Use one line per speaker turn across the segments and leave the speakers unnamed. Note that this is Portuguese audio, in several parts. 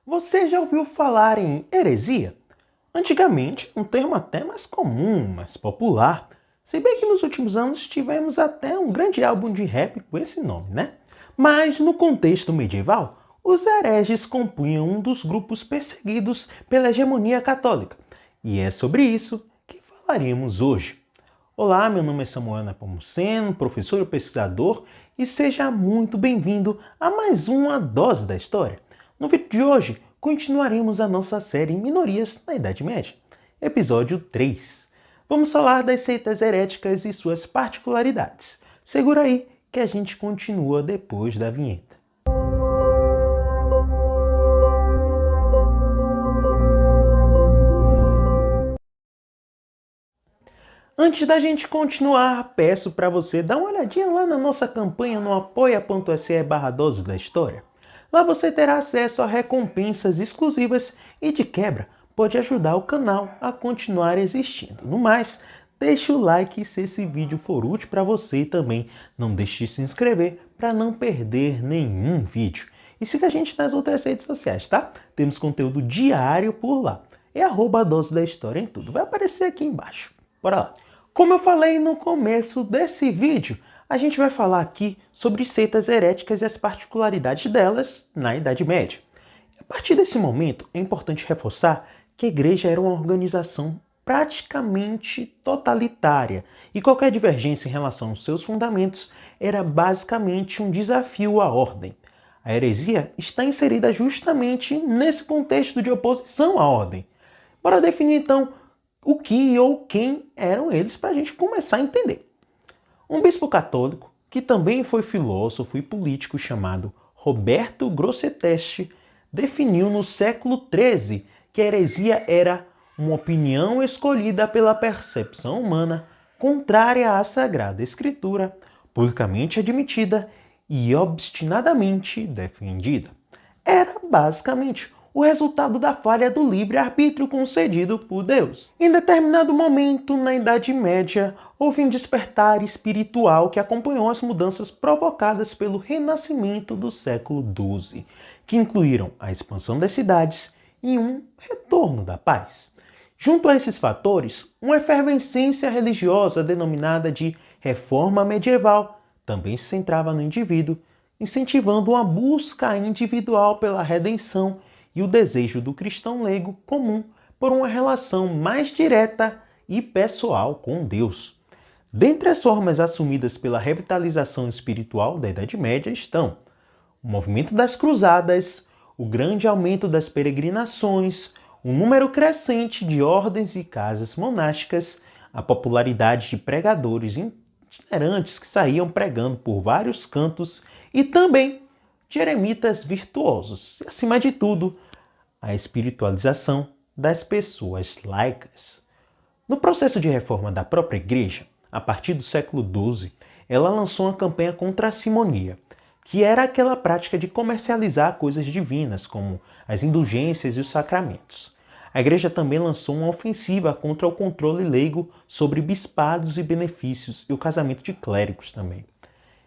Você já ouviu falar em heresia? Antigamente, um termo até mais comum, mais popular, se bem que nos últimos anos tivemos até um grande álbum de rap com esse nome, né? Mas no contexto medieval, os hereges compunham um dos grupos perseguidos pela hegemonia católica. E é sobre isso que falaremos hoje. Olá, meu nome é Samuel Nepomuceno, professor e pesquisador, e seja muito bem-vindo a mais uma dose da história. No vídeo de hoje, continuaremos a nossa série Minorias na Idade Média, episódio 3. Vamos falar das seitas heréticas e suas particularidades. Segura aí que a gente continua depois da vinheta. Antes da gente continuar, peço para você dar uma olhadinha lá na nossa campanha no apoia.se/Doses da História. Lá você terá acesso a recompensas exclusivas e, de quebra, pode ajudar o canal a continuar existindo. No mais, deixe o like se esse vídeo for útil para você e também não deixe de se inscrever para não perder nenhum vídeo. E siga a gente nas outras redes sociais, tá? Temos conteúdo diário por lá. É @Dose da História em tudo. Vai aparecer aqui embaixo. Bora lá. Como eu falei no começo desse vídeo, a gente vai falar aqui sobre seitas heréticas e as particularidades delas na Idade Média. A partir desse momento, é importante reforçar que a igreja era uma organização praticamente totalitária e qualquer divergência em relação aos seus fundamentos era basicamente um desafio à ordem. A heresia está inserida justamente nesse contexto de oposição à ordem. Bora definir então o que ou quem eram eles para a gente começar a entender. Um bispo católico, que também foi filósofo e político chamado Roberto Grosseteste, definiu no século XIII que a heresia era uma opinião escolhida pela percepção humana contrária à Sagrada Escritura, publicamente admitida e obstinadamente defendida. Era basicamente o resultado da falha do livre-arbítrio concedido por Deus. Em determinado momento, na Idade Média, houve um despertar espiritual que acompanhou as mudanças provocadas pelo renascimento do século XII, que incluíram a expansão das cidades e um retorno da paz. Junto a esses fatores, uma efervescência religiosa denominada de Reforma Medieval também se centrava no indivíduo, incentivando uma busca individual pela redenção e o desejo do cristão leigo comum por uma relação mais direta e pessoal com Deus. Dentre as formas assumidas pela revitalização espiritual da Idade Média estão o movimento das cruzadas, o grande aumento das peregrinações, o número crescente de ordens e casas monásticas, a popularidade de pregadores itinerantes que saíam pregando por vários cantos e também de eremitas virtuosos. E, acima de tudo, a espiritualização das pessoas laicas. No processo de reforma da própria igreja, a partir do século XII, ela lançou uma campanha contra a simonia, que era aquela prática de comercializar coisas divinas, como as indulgências e os sacramentos. A igreja também lançou uma ofensiva contra o controle leigo sobre bispados e benefícios e o casamento de clérigos também.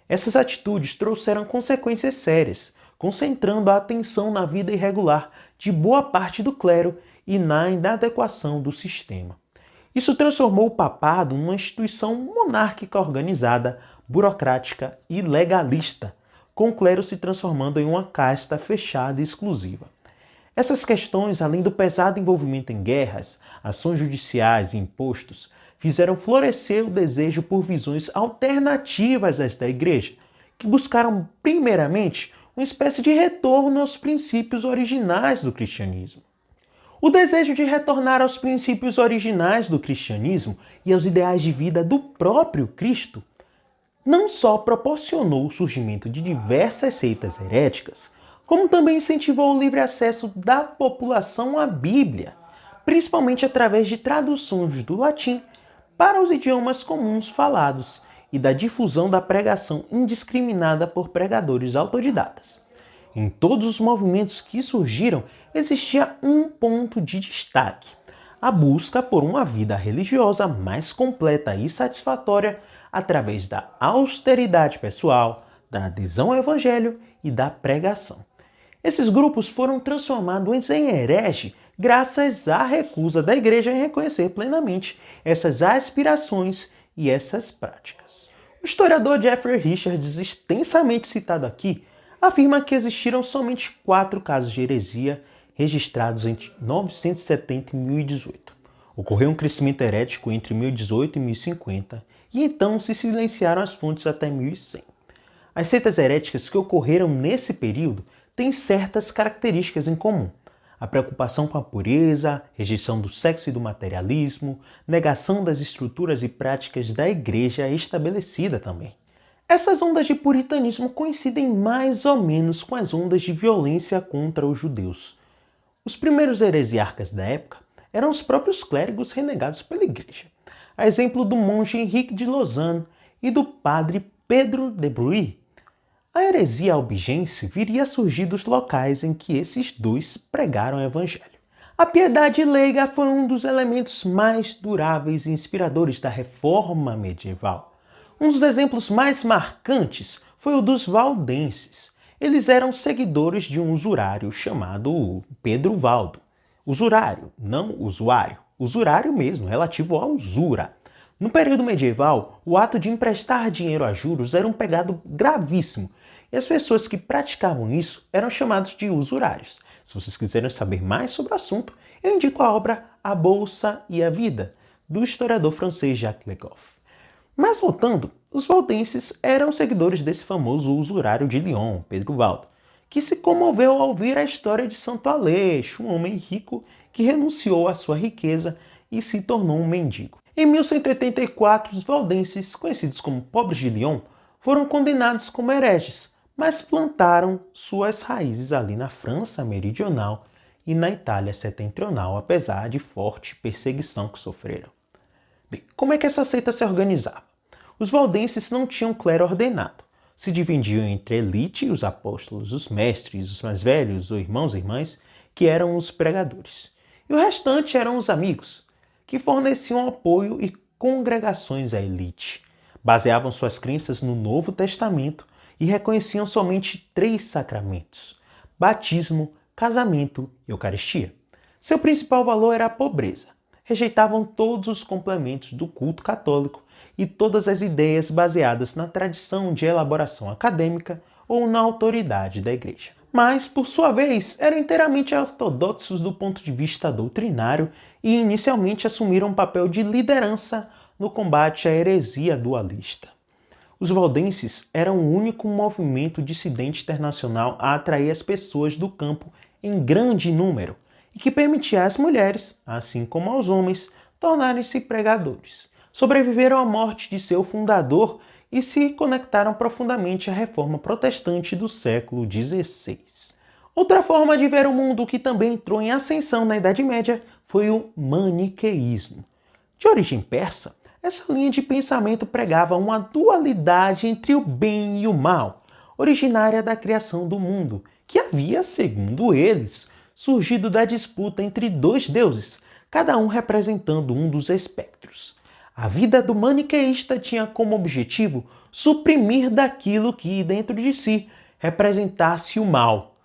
Essas atitudes trouxeram consequências sérias, concentrando a atenção na vida irregular de boa parte do clero e na inadequação do sistema. Isso transformou o papado numa instituição monárquica organizada, burocrática e legalista, com o clero se transformando em uma casta fechada e exclusiva. Essas questões, além do pesado envolvimento em guerras, ações judiciais e impostos, fizeram florescer o desejo por visões alternativas às da igreja, que buscaram primeiramente uma espécie de retorno aos princípios originais do cristianismo. O desejo de retornar aos princípios originais do cristianismo e aos ideais de vida do próprio Cristo não só proporcionou o surgimento de diversas seitas heréticas, como também incentivou o livre acesso da população à Bíblia, principalmente através de traduções do latim para os idiomas comuns falados e da difusão da pregação indiscriminada por pregadores autodidatas. Em todos os movimentos que surgiram, existia um ponto de destaque: a busca por uma vida religiosa mais completa e satisfatória através da austeridade pessoal, da adesão ao Evangelho e da pregação. Esses grupos foram transformados em herege graças à recusa da igreja em reconhecer plenamente essas aspirações e essas práticas. O historiador Jeffrey Richards, extensamente citado aqui, afirma que existiram somente 4 casos de heresia registrados entre 970 e 1018. Ocorreu um crescimento herético entre 1018 e 1050, e então se silenciaram as fontes até 1100. As seitas heréticas que ocorreram nesse período têm certas características em comum: a preocupação com a pureza, rejeição do sexo e do materialismo, negação das estruturas e práticas da igreja estabelecida também. Essas ondas de puritanismo coincidem mais ou menos com as ondas de violência contra os judeus. Os primeiros heresiarcas da época eram os próprios clérigos renegados pela igreja, a exemplo do monge Henrique de Lausanne e do padre Pedro de Bruy. A heresia albigense viria a surgir dos locais em que esses dois pregaram o evangelho. A piedade leiga foi um dos elementos mais duráveis e inspiradores da reforma medieval. Um dos exemplos mais marcantes foi o dos valdenses. Eles eram seguidores de um usurário chamado Pedro Valdo. Usurário, não usuário. Usurário mesmo, relativo à usura. No período medieval, o ato de emprestar dinheiro a juros era um pecado gravíssimo, e as pessoas que praticavam isso eram chamadas de usurários. Se vocês quiserem saber mais sobre o assunto, eu indico a obra A Bolsa e a Vida, do historiador francês Jacques Le Goff. Mas voltando, os valdenses eram seguidores desse famoso usurário de Lyon, Pedro Valdo, que se comoveu ao ouvir a história de Santo Aleixo, um homem rico que renunciou à sua riqueza e se tornou um mendigo. Em 1184, os valdenses, conhecidos como pobres de Lyon, foram condenados como hereges, mas plantaram suas raízes ali na França meridional e na Itália setentrional, apesar de forte perseguição que sofreram. Bem, como é que essa seita se organizava? Os valdenses não tinham clero ordenado. Se dividiam entre a elite, os apóstolos, os mestres, os mais velhos, ou irmãos e irmãs, que eram os pregadores. E o restante eram os amigos, que forneciam apoio e congregações à elite. Baseavam suas crenças no Novo Testamento e reconheciam somente 3 sacramentos: batismo, casamento e Eucaristia. Seu principal valor era a pobreza. Rejeitavam todos os complementos do culto católico e todas as ideias baseadas na tradição de elaboração acadêmica ou na autoridade da igreja. Mas, por sua vez, eram inteiramente ortodoxos do ponto de vista doutrinário e inicialmente assumiram um papel de liderança no combate à heresia dualista. Os valdenses eram o único movimento dissidente internacional a atrair as pessoas do campo em grande número e que permitia às mulheres, assim como aos homens, tornarem-se pregadores. Sobreviveram à morte de seu fundador e se conectaram profundamente à reforma protestante do século XVI. Outra forma de ver o mundo que também entrou em ascensão na Idade Média foi o maniqueísmo. De origem persa, essa linha de pensamento pregava uma dualidade entre o bem e o mal, originária da criação do mundo, que havia, segundo eles, surgido da disputa entre 2 deuses, cada um representando um dos espectros. A vida do maniqueísta tinha como objetivo suprimir daquilo que, dentro de si, representasse o mal.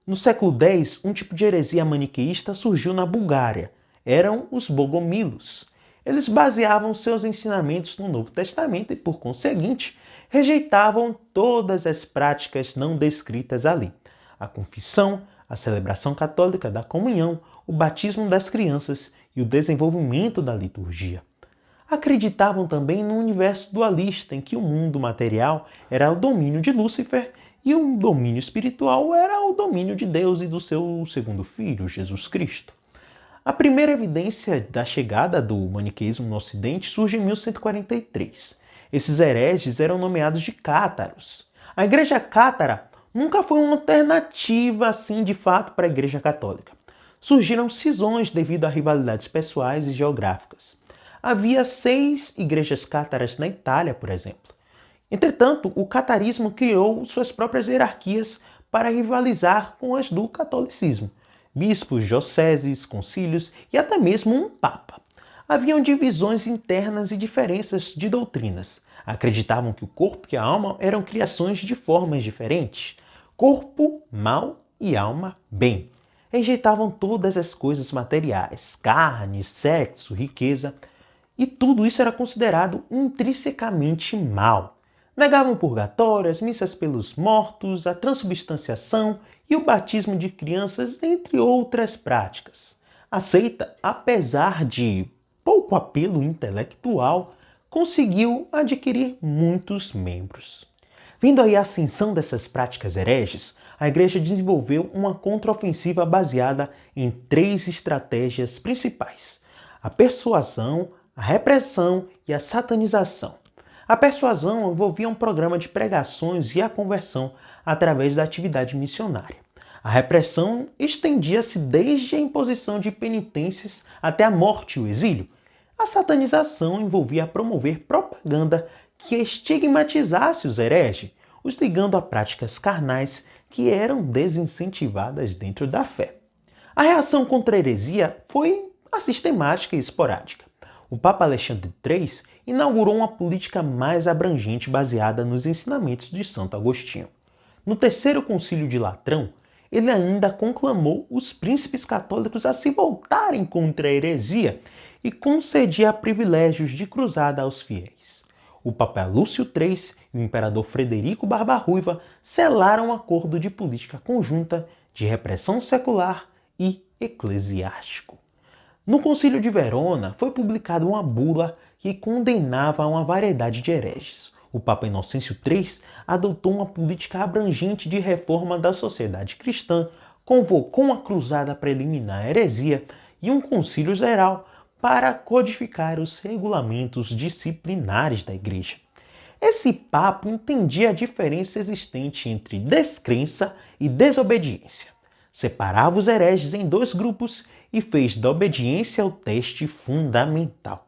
No século X, um tipo de heresia maniqueísta surgiu na Bulgária. Eram os bogomilos. Eles baseavam seus ensinamentos no Novo Testamento e, por conseguinte, rejeitavam todas as práticas não descritas ali: a confissão, a celebração católica da comunhão, o batismo das crianças e o desenvolvimento da liturgia. Acreditavam também no universo dualista, em que o mundo material era o domínio de Lúcifer e o domínio espiritual era o domínio de Deus e do seu segundo filho, Jesus Cristo. A primeira evidência da chegada do maniqueísmo no Ocidente surge em 1143. Esses hereges eram nomeados de cátaros. A Igreja Cátara nunca foi uma alternativa assim de fato para a Igreja Católica. Surgiram cisões devido a rivalidades pessoais e geográficas. Havia 6 igrejas cátaras na Itália, por exemplo. Entretanto, o catarismo criou suas próprias hierarquias para rivalizar com as do catolicismo: bispos, dioceses, concílios e até mesmo um papa. Haviam divisões internas e diferenças de doutrinas. Acreditavam que o corpo e a alma eram criações de formas diferentes. Corpo mal e alma bem. Rejeitavam todas as coisas materiais, carne, sexo, riqueza, e tudo isso era considerado intrinsecamente mal. Negavam purgatório, as missas pelos mortos, a transubstanciação e o batismo de crianças, entre outras práticas. A seita, apesar de pouco apelo intelectual, conseguiu adquirir muitos membros. Vendo aí a ascensão dessas práticas hereges, a Igreja desenvolveu uma contraofensiva baseada em 3 estratégias principais: a persuasão, a repressão e a satanização. A persuasão envolvia um programa de pregações e a conversão através da atividade missionária. A repressão estendia-se desde a imposição de penitências até a morte e o exílio. A satanização envolvia promover propaganda que estigmatizasse os hereges, os ligando a práticas carnais que eram desincentivadas dentro da fé. A reação contra a heresia foi sistemática e esporádica. O Papa Alexandre III inaugurou uma política mais abrangente baseada nos ensinamentos de Santo Agostinho. No Terceiro Concílio de Latrão, ele ainda conclamou os príncipes católicos a se voltarem contra a heresia e concedia privilégios de cruzada aos fiéis. O Papa Lúcio III e o imperador Frederico Barba-Ruiva selaram um acordo de política conjunta de repressão secular e eclesiástico. No Concílio de Verona foi publicada uma bula que condenava uma variedade de hereges. O Papa Inocêncio III adotou uma política abrangente de reforma da sociedade cristã, convocou uma cruzada para eliminar a heresia e um concílio geral para codificar os regulamentos disciplinares da Igreja. Esse Papa entendia a diferença existente entre descrença e desobediência. Separava os hereges em 2 grupos e fez da obediência o teste fundamental.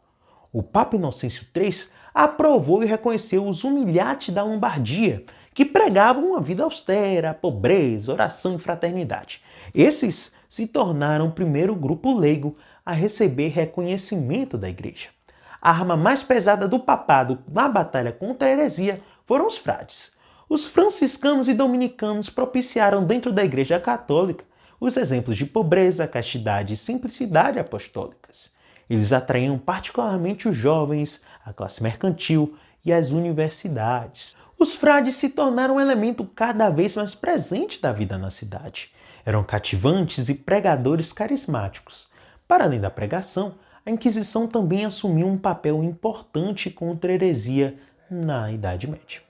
O Papa Inocêncio III aprovou e reconheceu os humilhati da Lombardia, que pregavam uma vida austera, pobreza, oração e fraternidade. Esses se tornaram o primeiro grupo leigo a receber reconhecimento da Igreja. A arma mais pesada do papado na batalha contra a heresia foram os frades. Os franciscanos e dominicanos propiciaram dentro da Igreja Católica os exemplos de pobreza, castidade e simplicidade apostólicas. Eles atraíam particularmente os jovens, a classe mercantil e as universidades. Os frades se tornaram um elemento cada vez mais presente da vida na cidade. Eram cativantes e pregadores carismáticos. Para além da pregação, a Inquisição também assumiu um papel importante contra a heresia na Idade Média.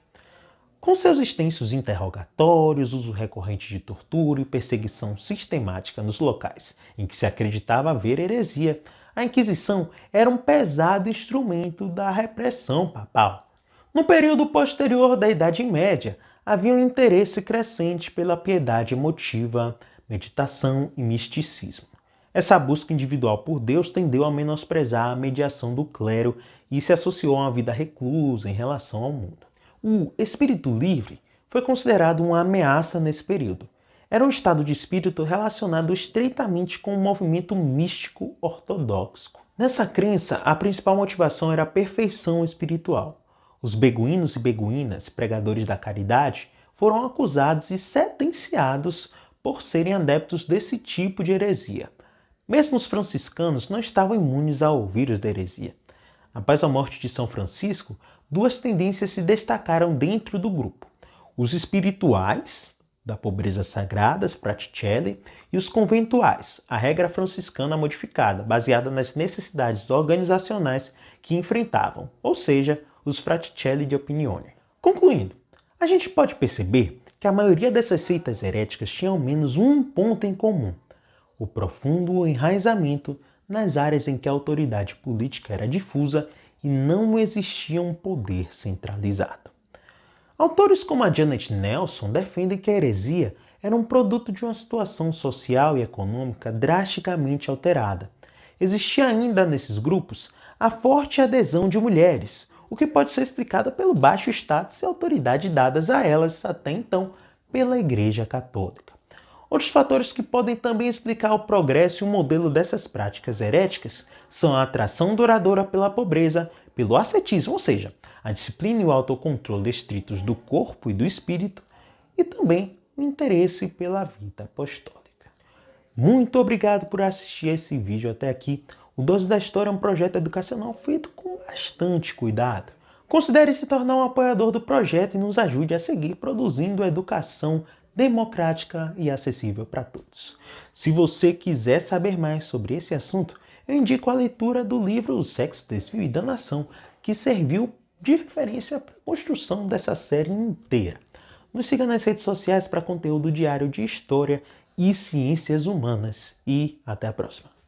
Com seus extensos interrogatórios, uso recorrente de tortura e perseguição sistemática nos locais em que se acreditava haver heresia, a Inquisição era um pesado instrumento da repressão papal. No período posterior da Idade Média, havia um interesse crescente pela piedade emotiva, meditação e misticismo. Essa busca individual por Deus tendeu a menosprezar a mediação do clero e se associou a uma vida reclusa em relação ao mundo. O espírito livre foi considerado uma ameaça nesse período. Era um estado de espírito relacionado estreitamente com o movimento místico ortodoxo. Nessa crença, a principal motivação era a perfeição espiritual. Os beguinos e beguínas, pregadores da caridade, foram acusados e sentenciados por serem adeptos desse tipo de heresia. Mesmo os franciscanos não estavam imunes ao vírus da heresia. Após a morte de São Francisco, 2 tendências se destacaram dentro do grupo: os espirituais, da pobreza sagrada, Fraticelli, e os conventuais, a regra franciscana modificada, baseada nas necessidades organizacionais que enfrentavam, ou seja, os Fraticelli de Opinione. Concluindo, a gente pode perceber que a maioria dessas seitas heréticas tinha ao menos um ponto em comum: o profundo enraizamento nas áreas em que a autoridade política era difusa e não existia um poder centralizado. Autores como a Janet Nelson defendem que a heresia era um produto de uma situação social e econômica drasticamente alterada. Existia ainda nesses grupos a forte adesão de mulheres, o que pode ser explicado pelo baixo status e autoridade dadas a elas até então pela Igreja Católica. Outros fatores que podem também explicar o progresso e o modelo dessas práticas heréticas são a atração duradoura pela pobreza, pelo ascetismo, ou seja, a disciplina e o autocontrole estritos do corpo e do espírito, e também o o interesse pela vida apostólica. Muito obrigado por assistir esse vídeo até aqui. O Dose da História é um projeto educacional feito com bastante cuidado. Considere se tornar um apoiador do projeto e nos ajude a seguir produzindo educação democrática e acessível para todos. Se você quiser saber mais sobre esse assunto, eu indico a leitura do livro O Sexo, Desvio e Danação, que serviu de referência para a construção dessa série inteira. Nos siga nas redes sociais para conteúdo diário de história e ciências humanas. E até a próxima.